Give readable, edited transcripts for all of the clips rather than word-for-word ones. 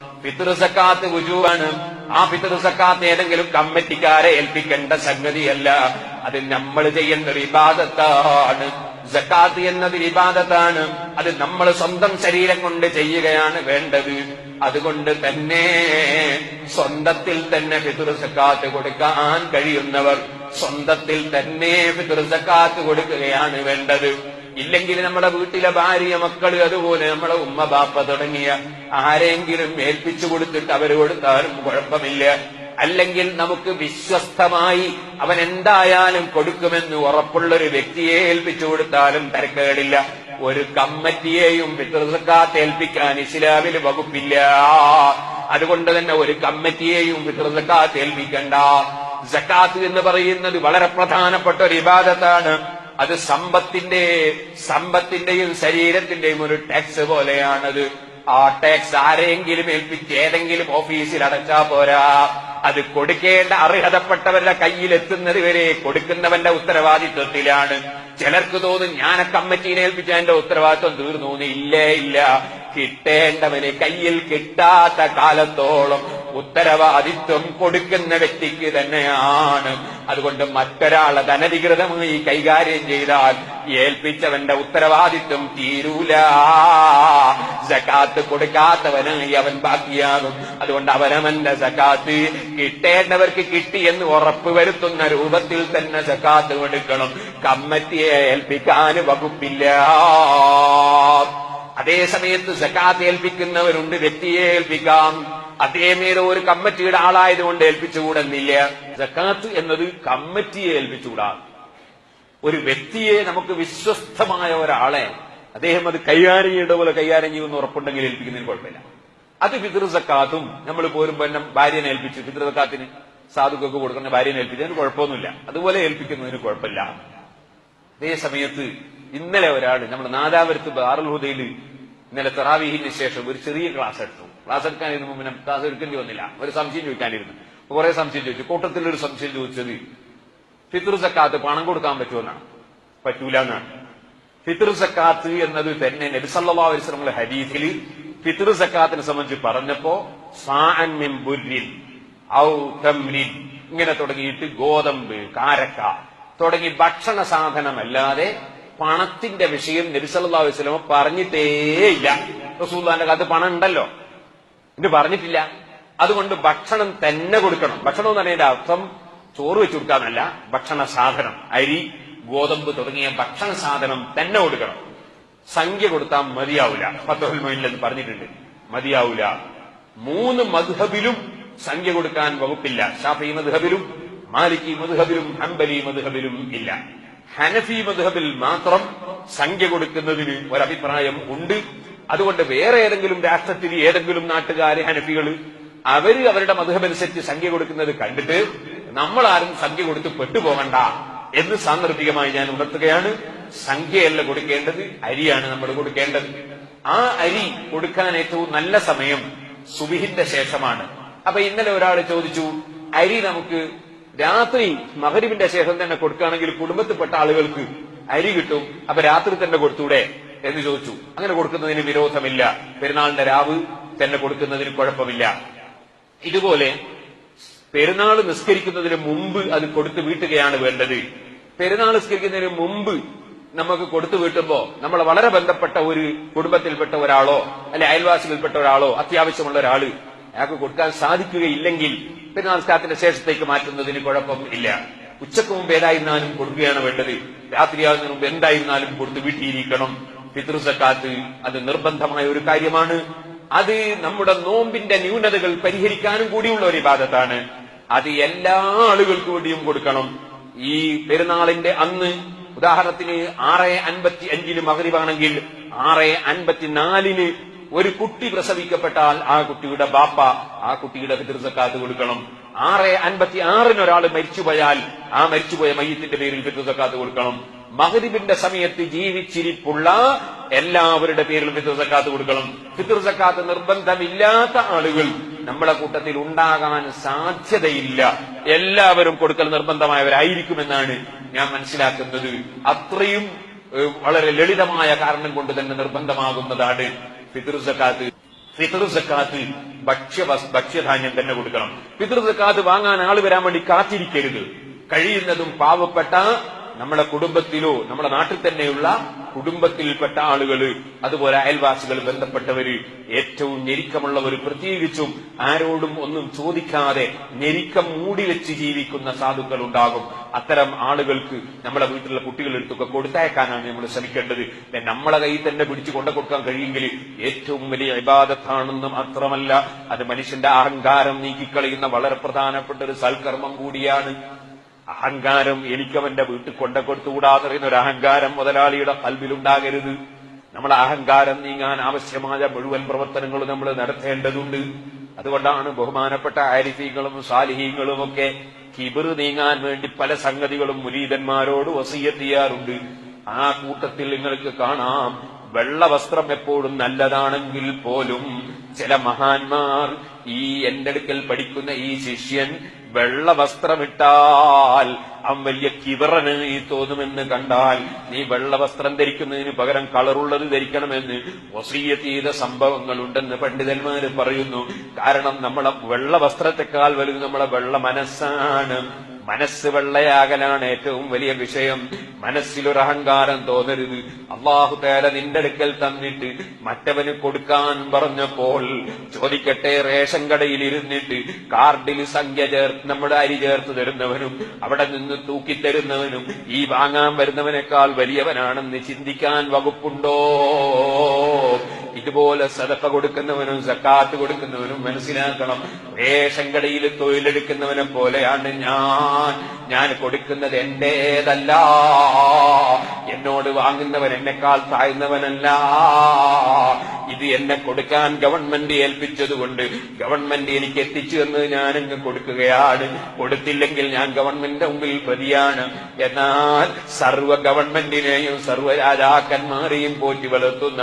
ഫിത്ർ സക്കാത്ത് വുജൂബാണ്. ആ ഫിത്ർ സക്കാത്ത് ഏതെങ്കിലും കമ്മിറ്റിക്കാരെ ഏൽപ്പിക്കേണ്ട സംഗതിയല്ല, അത് നമ്മൾ ചെയ്യുന്ന ഒരു ഇബാദത്താണ്. സക്കാത്ത് എന്നത് ഇബാദത്താണ്, അത് നമ്മൾ സ്വന്തം ശരീരം കൊണ്ട് ചെയ്യുകയാണ് വേണ്ടത്. അതുകൊണ്ട് തന്നെ സ്വന്തത്തിൽ തന്നെ ഫിത്ർ സക്കാത്ത് കൊടുക്കാൻ കഴിയുന്നവർ സ്വന്തത്തിൽ തന്നെ ഫിത്ർ സക്കാത്ത് കൊടുക്കുകയാണ് വേണ്ടത്. ഇല്ലെങ്കിൽ നമ്മുടെ വീട്ടിലെ ഭാര്യ, മക്കള്, അതുപോലെ നമ്മുടെ ഉമ്മ ബാപ്പ തുടങ്ങിയ ആരെങ്കിലും ഏൽപ്പിച്ചു കൊടുത്തിട്ട് അവര് കൊടുത്താലും കുഴപ്പമില്ല. അല്ലെങ്കിൽ നമുക്ക് വിശ്വസ്തമായി അവൻ എന്തായാലും കൊടുക്കുമെന്ന് ഉറപ്പുള്ളൊരു വ്യക്തിയെ ഏൽപ്പിച്ചു കൊടുത്താലും തരക്കേടില്ല. ഒരു കമ്മിറ്റിയെയും ഫിത്ർ സക്കാത്ത് ഏൽപ്പിക്കാൻ ഇസ്ലാമിൽ വകുപ്പില്ല. അതുകൊണ്ട് തന്നെ ഒരു കമ്മിറ്റിയെയും ഫിത്ർ സക്കാത്ത് ഏൽപ്പിക്കണ്ട. സക്കാത്ത് എന്ന് പറയുന്നത് വളരെ പ്രധാനപ്പെട്ട ഒരു ഇബാദത്താണ്. അത് സമ്പത്തിന്റെയും ശരീരത്തിന്റെയും ഒരു ടാക്സ് പോലെയാണത്. ആ ടാക്സ് ആരെങ്കിലും ഏൽപ്പിച്ച് ഏതെങ്കിലും ഓഫീസിൽ അടച്ചാ പോരാ, അത് കൊടുക്കേണ്ട അർഹതപ്പെട്ടവരുടെ കയ്യിലെത്തുന്നത് വരെ കൊടുക്കുന്നവന്റെ ഉത്തരവാദിത്വത്തിലാണ്. ചിലർക്ക് തോന്നും ഞാൻ കമ്മിറ്റീനെ ഏൽപ്പിച്ച എന്റെ ഉത്തരവാദിത്വം തീർന്നു. ഇല്ല, കിട്ടേണ്ടവന് കയ്യിൽ കിട്ടാത്ത കാലത്തോളം ഉത്തരവാദിത്വം കൊടുക്കുന്ന വ്യക്തിക്ക് തന്നെയാണ്. അതുകൊണ്ട് മറ്റൊരാളെ അനധികൃതമായി കൈകാര്യം ചെയ്താൽ ഏൽപ്പിച്ചവന്റെ ഉത്തരവാദിത്വം തീരൂല. സക്കാത്ത് കൊടുക്കാത്തവനായി അവൻ ബാക്കിയാകും. അതുകൊണ്ട് അവനവന്റെ സക്കാത്ത് കിട്ടേണ്ടവർക്ക് കിട്ടി എന്ന് ഉറപ്പ് വരുത്തുന്ന രൂപത്തിൽ തന്നെ സക്കാത്ത് കൊടുക്കണം. കമ്മിറ്റിയെ ഏൽപ്പിക്കാൻ വകുപ്പില്ല. അതേ സമയത്ത് സക്കാത്ത് ഏൽപ്പിക്കുന്നവരുണ്ട്, വ്യക്തിയെ ഏൽപ്പിക്കാം. അതേമേലെ ഒരു കമ്മിറ്റിയുടെ ആളായതുകൊണ്ട് ഏൽപ്പിച്ചുകൂടുന്നില്ല. സക്കാത്ത് എന്നത് കമ്മിറ്റിയെ ഏൽപ്പിച്ചുകൂടാ. ഒരു വ്യക്തിയെ, നമുക്ക് വിശ്വസ്തമായ ഒരാളെ, അദ്ദേഹം അത് കൈകാര്യം ചെയ്യേണ്ട പോലെ കൈകാര്യം ചെയ്യുമെന്ന് ഉറപ്പുണ്ടെങ്കിൽ ഏൽപ്പിക്കുന്നതിന് കുഴപ്പമില്ല. അത് ഫിത്ർ സക്കാത്തും നമ്മൾ പോരുമ്പോ ഭാര്യനെ ഏൽപ്പിച്ചു, ഫിത്ർ സക്കാത്തിന് സാധുക്കൊക്കെ കൊടുക്കുന്ന ഭാര്യനെ ഏൽപ്പിച്ചതിന് കുഴപ്പമൊന്നുമില്ല. അതുപോലെ ഏൽപ്പിക്കുന്നതിന് കുഴപ്പമില്ല. അതേ സമയത്ത് ഇന്നലെ ഒരാൾ നമ്മുടെ നാദാപുരത്ത് ദാറുൽ ഹുദയിൽ ഇന്നലെ തറാവീഹിന് ശേഷം ഒരു ചെറിയ ക്ലാസ് എടുത്തു. ക്ലാസ് എടുക്കാനിരുന്നു മുമ്പ് ക്ലാസ് എടുക്കേണ്ടി വന്നില്ല. ഒരു സംശയം ചോദിക്കാനിരുന്നു. കുറെ സംശയം ചോദിച്ചു. കൂട്ടത്തിലൊരു സംശയം ചോദിച്ചത് ഫിത്ർ സക്കാത്ത് പണം കൊടുക്കാൻ പറ്റുമെന്നാണ്. പറ്റൂല എന്നാണ്. ഫിത്ർ സക്കാത്ത് എന്നത് തന്നെ നബി സല്ലല്ലാഹു അലൈഹി വസല്ലം ഹദീസിൽ ഫിത്ർ സക്കാത്തിനെ സംബന്ധിച്ച് പറഞ്ഞപ്പോ സാഅൻ മിൻ ബുർരിൻ ഔ തംരിൻ ഇങ്ങനെ തുടങ്ങിയിട്ട് ഗോതമ്പ്, കാരക്ക തുടങ്ങി ഭക്ഷണ സാധനമല്ലാതെ പണത്തിന്റെ വിഷയം നബി സല്ലല്ലാഹു അലൈഹി വസല്ലം പറഞ്ഞിട്ടേയില്ല. റസൂലുള്ളാഹിന്റെ കാലത്ത് പണം ഉണ്ടല്ലോ, ഇത് പറഞ്ഞിട്ടില്ല. അതുകൊണ്ട് ഭക്ഷണം തന്നെ കൊടുക്കണം. ഭക്ഷണം എന്ന് പറഞ്ഞതിന്റെ അർത്ഥം ചോറ് വെച്ചു കൊടുക്കാന്നല്ല, ഭക്ഷണ സാധനം, അരി, ഗോതമ്പ് തുടങ്ങിയ ഭക്ഷണ സാധനം തന്നെ കൊടുക്കണം. സംഖ്യ കൊടുത്താൽ മതിയാവൂല. ഫത്ഹുൽ മുഈനിൽ എന്ന് പറഞ്ഞിട്ടുണ്ട്, മതിയാവൂല. 3 മദ്ഹബിലും സംഖ്യ കൊടുക്കാൻ വകുപ്പില്ല. ഷാഫിഈ മദ്ഹബിലും മാലിക്കി മദ്ഹബിലും ഹംബലി മദ്ഹബിലും ഇല്ല. ഹനഫി മദ്ഹബിൽ മാത്രം സംഖ്യ കൊടുക്കുന്നതിന് ഒരഭിപ്രായം ഉണ്ട്. അതുകൊണ്ട് വേറെ ഏതെങ്കിലും രാഷ്ട്രത്തിൽ ഏതെങ്കിലും നാട്ടുകാര് ഹനഫികള് അവര് അവരുടെ മദ്ഹബനുസരിച്ച് സംഖ്യ കൊടുക്കുന്നത് കണ്ടിട്ട് നമ്മളാരും സംഖ്യ കൊടുത്ത് പെട്ടുപോകണ്ട എന്ന് സാന്ദർഭികമായി ഞാൻ ഉണർത്തുകയാണ്. സംഖ്യയല്ല കൊടുക്കേണ്ടത്, അരിയാണ് നമ്മൾ കൊടുക്കേണ്ടത്. ആ അരി കൊടുക്കാൻ ഏറ്റവും നല്ല സമയം സുബിഹിന്റെ ശേഷമാണ്. അപ്പൊ ഇന്നലെ ഒരാൾ ചോദിച്ചു, അരി നമുക്ക് രാത്രി മഗ്രിബിന്റെ ശേഷം തന്നെ കൊടുക്കുകയാണെങ്കിൽ കുടുംബത്തിൽപ്പെട്ട ആളുകൾക്ക് അരി കിട്ടും, അപ്പൊ രാത്രി തന്നെ കൊടുത്തൂടെ എന്ന് ചോദിച്ചു. അങ്ങനെ കൊടുക്കുന്നതിന് വിരോധമില്ല. പെരുന്നാളിന്റെ രാവ് തന്നെ കൊടുക്കുന്നതിന് കുഴപ്പമില്ല. ഇതുപോലെ പെരുന്നാൾ നിസ്കരിക്കുന്നതിന് മുമ്പ് അത് കൊടുത്തു വീട്ടുകയാണ് വേണ്ടത്. പെരുന്നാൾ നിസ്കരിക്കുന്നതിന് മുമ്പ് നമുക്ക് കൊടുത്തു വീട്ടുമ്പോ നമ്മൾ വളരെ ബന്ധപ്പെട്ട ഒരു കുടുംബത്തിൽപ്പെട്ട ഒരാളോ അല്ലെ അയൽവാസികളിൽപ്പെട്ട ഒരാളോ അത്യാവശ്യമുള്ള ഒരാള് അയാൾക്ക് കൊടുക്കാൻ സാധിക്കുകയില്ലെങ്കിൽ പെരുന്നാൾ നിസ്കാരത്തിന്റെ ശേഷത്തേക്ക് മാറ്റുന്നതിന് കുഴപ്പം ഇല്ല. ഉച്ചക്ക് മുമ്പ് ഏതായിരുന്നാലും കൊടുക്കുകയാണ് വേണ്ടത്. രാത്രിയാകുന്നതിന് മുമ്പ് എന്തായിരുന്നാലും കൊടുത്തു വീട്ടിയിരിക്കണം. ഫിത്ർ സക്കാത്ത് അത് നിർബന്ധമായ ഒരു കാര്യമാണ്. അത് നമ്മുടെ നോമ്പിന്റെ ന്യൂനതകൾ പരിഹരിക്കാനും കൂടിയുള്ള ഒരു ഇബാദത്താണ്. അത് എല്ലാ ആളുകൾക്കും വേണ്ടിയും കൊടുക്കണം. ഈ പെരുന്നാളിന്റെ അന്ന് ഉദാഹരണത്തിന് 6:55 മഗ്രിബാണെങ്കിൽ 6:54 ഒരു കുട്ടി പ്രസവിക്കപ്പെട്ടാൽ ആ കുട്ടിയുടെ ബാപ്പ ആ കുട്ടിയുടെ ഫിത്ർ സക്കാത്ത് കൊടുക്കണം. 6:56 ഒരാൾ മരിച്ചുപോയാൽ ആ മരിച്ചുപോയ മയ്യിത്തിന്റെ പേരിൽ ഫിത്ർ സക്കാത്ത് കൊടുക്കണം. മഗ്രിബിന്റെ സമയത്ത് ജീവിച്ചിരിപ്പുള്ള എല്ലാവരുടെ പേരിൽ ഫിത്ർ സക്കാത്ത് കൊടുക്കണം. ഫിത്ർ സക്കാത്ത് നിർബന്ധമില്ലാത്ത ആളുകൾ നമ്മളെ കൂട്ടത്തിൽ ഉണ്ടാകാൻ സാധ്യതയില്ല. എല്ലാവരും കൊടുക്കൽ നിർബന്ധമായവരായിരിക്കുമെന്നാണ് ഞാൻ മനസ്സിലാക്കുന്നത്. അത്രയും വളരെ ലളിതമായ കാരണം കൊണ്ട് തന്നെ നിർബന്ധമാകുന്നതാണ് ഫിത്ർ സക്കാത്ത്. ഫിത്ർ സക്കാത്ത് ഭക്ഷ്യധാന്യം തന്നെ കൊടുക്കണം. ഫിത്ർ സക്കാത്ത് വാങ്ങാൻ ആള് വരാൻ വേണ്ടി കാത്തിരിക്കരുത്. കഴിയുന്നതും പാവപ്പെട്ട നമ്മുടെ കുടുംബത്തിലോ നമ്മുടെ നാട്ടിൽ തന്നെയുള്ള കുടുംബത്തിൽപ്പെട്ട ആളുകള്, അതുപോലെ അയൽവാസികൾ, ബന്ധപ്പെട്ടവര്, ഏറ്റവും ഞെരുക്കമുള്ളവർ, പ്രത്യേകിച്ചും ആരോടും ഒന്നും ചോദിക്കാതെ ഞെരുക്കം മൂടിവെച്ച് ജീവിക്കുന്ന സാധുക്കൾ ഉണ്ടാകും. അത്തരം ആളുകൾക്ക് നമ്മുടെ വീട്ടിലുള്ള കുട്ടികളെടുത്തൊക്കെ കൊടുത്തയക്കാനാണ് നമ്മൾ ശ്രമിക്കേണ്ടത്. നമ്മളെ കയ്യിൽ തന്നെ പിടിച്ചു കൊണ്ടു കൊടുക്കാൻ കഴിയുമെങ്കിൽ ഏറ്റവും വലിയ ഇബാദത്താണെന്ന് മാത്രമല്ല, അത് മനുഷ്യന്റെ അഹങ്കാരം നീക്കിക്കളയുന്ന വളരെ പ്രധാനപ്പെട്ട ഒരു സൽക്കർമ്മം കൂടിയാണ്. അഹങ്കാരം എനിക്കവന്റെ വീട്ടിൽ കൊണ്ടുകൊടുത്തുകൂടാതെറിയുന്ന ഒരു അഹങ്കാരം മുതലാളിയുടെ കൽബിലുണ്ടാകരുത്. നമ്മളെ അഹങ്കാരം നീങ്ങാൻ ആവശ്യമായ മുഴുവൻ പ്രവർത്തനങ്ങളും നമ്മൾ നടത്തേണ്ടതുണ്ട്. അതുകൊണ്ടാണ് ബഹുമാനപ്പെട്ട ആരിഫീങ്ങളും സാലിഹീങ്ങളും ഒക്കെ കിബിർ നീങ്ങാൻ വേണ്ടി പല സംഗതികളും മുരീദന്മാരോട് വസിയ്യത്ത് ചെയ്യാറുണ്ട്. ആ കൂട്ടത്തിൽ നിങ്ങൾക്ക് കാണാം, വെള്ള വസ്ത്രം എപ്പോഴും നല്ലതാണെങ്കിൽ പോലും ചില മഹാന്മാർ, ഈ എന്റെ അടുക്കൽ പഠിക്കുന്ന ഈ ശിഷ്യൻ വെള്ള വസ്ത്രമിട്ടാൽ അവൻ വലിയ കിബറനായി തോന്നുമെന്ന് കണ്ടാൽ നീ വെള്ള വസ്ത്രം ധരിക്കുന്നതിന് പകരം കളറുള്ളത് ധരിക്കണമെന്ന് വസിയ്യത്ത് ചെയ്ത സംഭവങ്ങളുണ്ടെന്ന് പണ്ഡിതന്മാര് പറയുന്നു. കാരണം നമ്മളെ വെള്ള വസ്ത്രത്തെക്കാൾ വലുത് നമ്മളെ വെള്ള മനസ്സാണ്. മനസ്സ് വെള്ളയാകലാണ് ഏറ്റവും വലിയ വിഷയം. മനസ്സിലൊരു അഹങ്കാരം തോന്നരുത്. അല്ലാഹു തആല നിന്റെ അടുക്കൽ തന്നിട്ട് മറ്റവന് കൊടുക്കാൻ പറഞ്ഞപ്പോൾ, ചോദിക്കട്ടെ, റേഷൻ കടയിൽ ഇരുന്നിട്ട് കാർഡിൽ സംഖ്യ നമ്മുടെ അരി ചേർത്ത് തരുന്നവനും അവിടെ നിന്ന് തൂക്കിത്തരുന്നവനും ഈ വാങ്ങാൻ വരുന്നവനേക്കാൾ വലിയവനാണെന്ന് ചിന്തിക്കാൻ വകുപ്പുണ്ടോ? ഇതുപോലെ സദഖ കൊടുക്കുന്നവനും സക്കാത്ത് കൊടുക്കുന്നവനും മനസ്സിലാക്കണം, റേഷൻ കടയിൽ തൊഴിലെടുക്കുന്നവനെ പോലെയാണ് ഞാൻ കൊടുക്കുന്നത് എന്റേതല്ല. എന്നോട് വാങ്ങുന്നവൻ എന്നെക്കാൾ താഴ്ന്നവനല്ല. ഇത് എന്നെ കൊടുക്കാൻ ഗവൺമെന്റ് ഏൽപ്പിച്ചതുകൊണ്ട് ഗവൺമെന്റ് എനിക്ക് എത്തിച്ചു എന്ന് ഞാനങ്ങ് കൊടുക്കുകയാണ്. കൊടുത്തില്ലെങ്കിൽ ഞാൻ ഗവൺമെന്റിന്റെ മുമ്പിൽ പ്രതിയാണ്. എന്നാൽ സർവ്വ ഗവൺമെന്റിനെയും സർവ്വ രാജാക്കന്മാരെയും പോറ്റി വളർത്തുന്ന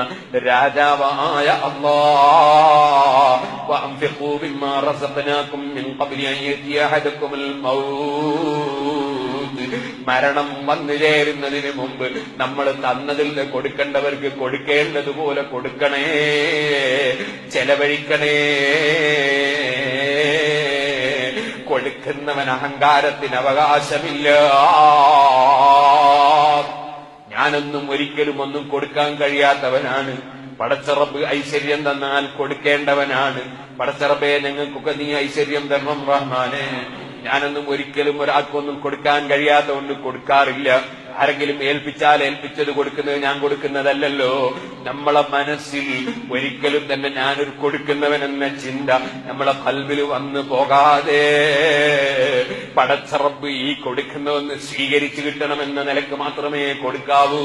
രാജാവായ അല്ലാഹ്, വഅൻഫിഖൂ മിമ്മാ റസഖ്നാകും മിൻ ഖബ്ലി അൻ യഅതിയ അഹദകുമുൽ മൗത്ത്, മരണം വന്നു ചേരുന്നതിന് മുമ്പ് നമ്മൾ തന്നതിൽ കൊടുക്കേണ്ടവർക്ക് കൊടുക്കേണ്ടതുപോലെ കൊടുക്കണേ, ചെലവഴിക്കണേ. കൊടുക്കുന്നവൻ അഹങ്കാരത്തിന് അവകാശമില്ല. ഞാനൊന്നും ഒരിക്കലും ഒന്നും കൊടുക്കാൻ കഴിയാത്തവനാണ്. പടച്ചറബ് ഐശ്വര്യം തന്നാൽ കൊടുക്കേണ്ടവനാണ്. പടച്ചറബേ, ഞങ്ങൾക്കൊക്കെ നീ ഐശ്വര്യം തരണം റഹ്മാനെ. ഞാനൊന്നും ഒരിക്കലും ഒരാൾക്കൊന്നും കൊടുക്കാൻ കഴിയാത്തതുകൊണ്ട് കൊടുക്കാറില്ല. ആരെങ്കിലും ഏൽപ്പിച്ചാൽ ഏൽപ്പിച്ചത് കൊടുക്കുന്നത് ഞാൻ കൊടുക്കുന്നതല്ലല്ലോ. നമ്മളെ മനസ്സിൽ ഒരിക്കലും തന്നെ ഞാനൊരു കൊടുക്കുന്നവനെന്ന ചിന്ത നമ്മളെ ഖൽബിൽ വന്നു പോകാതെ പടച്ച റബ്ബ് ഈ കൊടുക്കുന്നവന്ന് സ്വീകരിച്ചു കിട്ടണമെന്ന നിലക്ക് മാത്രമേ കൊടുക്കാവൂ.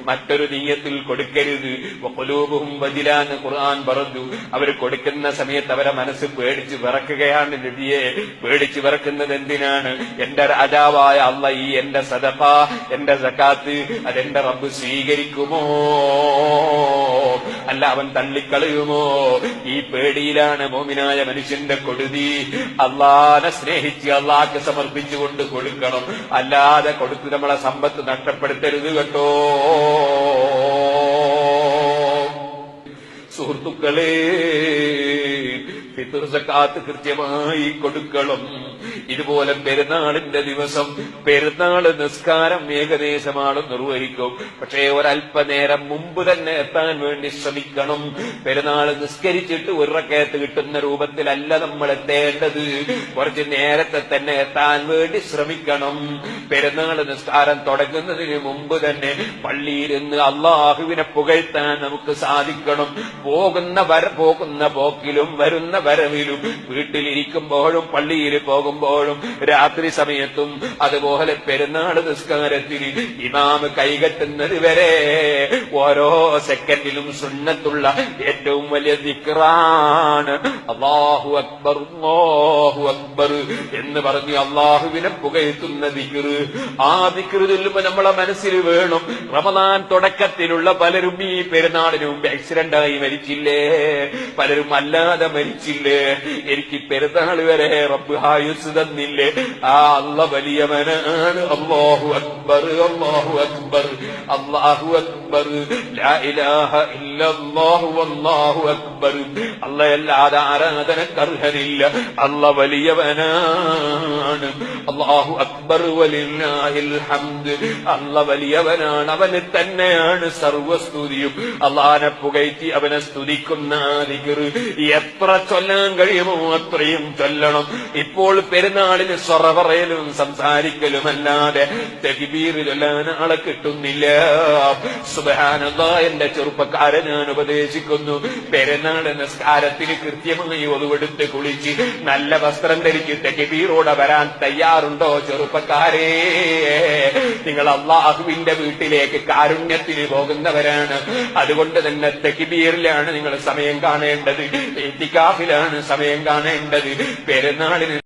മറ്റൊരു നീയത്തിൽ കൊടുക്കരുത്. വഖുലൂബുഹും വജിലാന്ന് ഖുർആൻ പറഞ്ഞു. അവർ കൊടുക്കുന്ന സമയത്ത് അവരെ മനസ്സ് പേടിച്ച് വിറക്കുകയാണ്. നബിയെ, പേടിച്ച് വിറക്കുന്നത് എന്തിനാണ്? എന്റെ രാജാവായ അല്ലാഹ് ഈ എന്റെ സദഖ, എന്റെ സക്കാത്ത് അതെന്റെ റബ്ബ് സ്വീകരിക്കുമോ അല്ല അവൻ തള്ളിക്കളയുമോ? ഈ പേടിയിലാണ് മോമിനായ മനുഷ്യന്റെ കൊടുതി. അല്ലാഹനെ സ്നേഹിച്ച് അല്ലാഹ്ക്ക് സമർപ്പിച്ചുകൊണ്ട് കൊടുക്കണം. അല്ലാതെ കൊടുത്ത് നമ്മളെ സമ്പത്ത് നഷ്ടപ്പെടുത്തരുത് കേട്ടോ. സുഹൃത്തുക്കളെ, ഫിത്ർ സക്കാത്ത് കൃത്യമായി കൊടുക്കണം. ഇതുപോലെ പെരുന്നാളിന്റെ ദിവസം പെരുന്നാള് നിസ്കാരം ഏകദേശമാണ് നിർവഹിക്കും. പക്ഷേ ഒരല്പനേരം മുമ്പ് തന്നെ എത്താൻ വേണ്ടി ശ്രമിക്കണം. പെരുന്നാൾ നിസ്കരിച്ചിട്ട് ഒരു റക്അത്ത് കിട്ടുന്ന രൂപത്തിലല്ല നമ്മൾ എത്തേണ്ടത്. കുറച്ച് നേരത്തെ തന്നെ എത്താൻ വേണ്ടി ശ്രമിക്കണം. പെരുന്നാൾ നിസ്കാരം തുടങ്ങുന്നതിന് മുമ്പ് തന്നെ പള്ളിയിരുന്ന് അള്ളാഹുവിനെ പുകഴ്ത്താൻ നമുക്ക് സാധിക്കണം. പോകുന്ന പോക്കിലും വരുന്ന വരവിലും, വീട്ടിലിരിക്കുമ്പോഴും പള്ളിയിൽ പോകുമ്പോഴും രാത്രി സമയത്തും, അതുപോലെ പെരുന്നാൾ നിസ്കാരത്തിന് ഇമാമ് കൈകെട്ടുന്നത് വരെ ഓരോ സെക്കൻഡിലും സുന്നത്തുള്ള ഏറ്റവും വലിയ ദിക്റാണ് അല്ലാഹു അക്ബർ അല്ലാഹു അക്ബർ എന്ന് പറഞ്ഞ് അള്ളാഹുവിനെ പുകഴ്ത്തുന്ന ദിക്ർ. ആ ദിക്ർ ചൊല്ലുമ്പോ നമ്മളെ മനസ്സിൽ വേണം, റമദാൻ തുടക്കത്തിലുള്ള പലരും ഈ പെരുന്നാളിന് മുമ്പ് ആക്സിഡന്റായി മരിച്ചില്ലേ, പലരും അല്ലാതെ മരിച്ചില്ലേ, എനിക്ക് പെരുന്നാൾ വരെ റബ്ബ് ആയുസ് ഉണ്ടെന്നില്ലേ? ആ അല്ല വലിയവനാണ്. അല്ലാഹു അക്ബർ, അല്ലാഹു അക്ബർ, അല്ലാഹു അക്ബർ, ലാ ഇലാഹ ഇല്ലല്ലാഹു വല്ലാഹു അക്ബർ. അല്ലാഹുവല്ലാതെ ആരാധനക്കർഹനില്ല. അല്ല വലിയവനാണ്. അല്ലാഹു അക്ബർ വലില്ലാഹിൽ ഹംദ്. അല്ല വലിയവനാണ്, അവന് തന്നെയാണ് സർവസ്തുതിയും. അല്ലാഹനെ പുകഴ്ത്തി അവനെ സ്തുതിക്കുന്ന ദിക്ർ എത്ര ചൊല്ലാൻ കഴിയുമോ അത്രയും ചൊല്ലണം. ഇപ്പോൾ പെരുന്നാളിന് സ്വറ പറയലും സംസാരിക്കലുമല്ലാതെ തക്ബീർ ചൊല്ലാൻ ആളെ കിട്ടുന്നില്ല. സുബ്ഹാനല്ലാഹ്, എന്റെ ചെറുപ്പക്കാരെ ഞാൻ ഉപദേശിക്കുന്നു, പെരുന്നാൾ നിസ്കാരത്തിന് കൃത്യമായി ഒതുവെടുത്ത് കുളിച്ച് നല്ല വസ്ത്രം ധരിച്ച് തക്ബീറോടെ വരാൻ തയ്യാറുണ്ടോ ചെറുപ്പക്കാരെ? നിങ്ങൾ അല്ലാഹുവിന്റെ വീട്ടിലേക്ക് കാരുണ്യത്തിന് പോകുന്നവരാണ്. അതുകൊണ്ട് തന്നെ തക്ബീറിലാണ് നിങ്ങൾ സമയം കാണേണ്ടത്, ഇത്തികാഫിലാണ് സമയം കാണേണ്ടത്. പെരുന്നാളിന്